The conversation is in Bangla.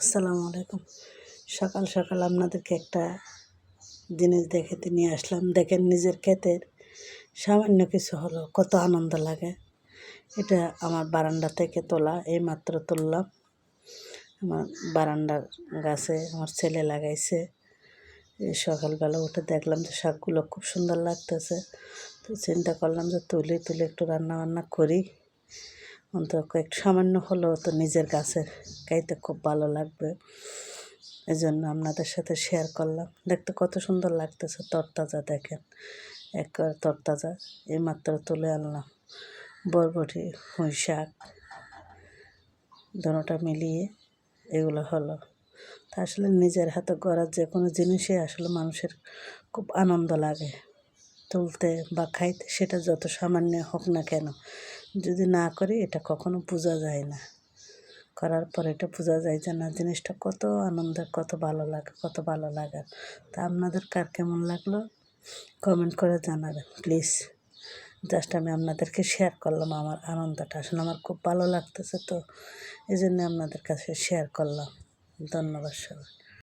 আসসালামু আলাইকুম। সকাল সকাল আপনাদেরকে একটা জিনিস দেখাতে নিয়ে আসলাম। দেখেন, নিজের ক্ষেতের সামান্য কিছু হলো কত আনন্দ লাগে। এটা আমার বারান্দা থেকে তোলা, এইমাত্র তুললাম। আমার বারান্দার গাছে আমার ছেলে লাগাইছে। এই সকালবেলা উঠে দেখলাম যে শাকগুলো খুব সুন্দর লাগতেছে, তো চিন্তা করলাম যে তুলে একটু রান্না বান্না করি। অন্তত একটু সামান্য হলেও তো নিজের গাছের খাইতে খুব ভালো লাগবে। এই জন্য আপনাদের সাথে শেয়ার করলাম। দেখতে কত সুন্দর লাগতেছে, তরতাজা। দেখেন, একবার তরতাজা, এইমাত্র তুলে আনলাম। বরবটি, পুঁই শাক দুটোটা মিলিয়ে এগুলো হলো। তা আসলে নিজের হাতে গড়ার যে কোনো জিনিসই আসলে মানুষের খুব আনন্দ লাগে তুলতে বা খাইতে, সেটা যত সামান্য হোক না কেন। যদি না করি এটা কখনো বোঝা যায় না, করার পর এটা বোঝা যায় যে না, জিনিসটা কত আনন্দের, কত ভালো লাগে, কত ভালো লাগার। তা আপনাদের কার কেমন লাগলো কমেন্ট করে জানাবেন প্লিজ। জাস্ট আমি আপনাদেরকে শেয়ার করলাম আমার আনন্দটা। আসলে আমার খুব ভালো লাগতেছে, তো এই জন্য আপনাদের কাছে শেয়ার করলাম। ধন্যবাদ সবাই।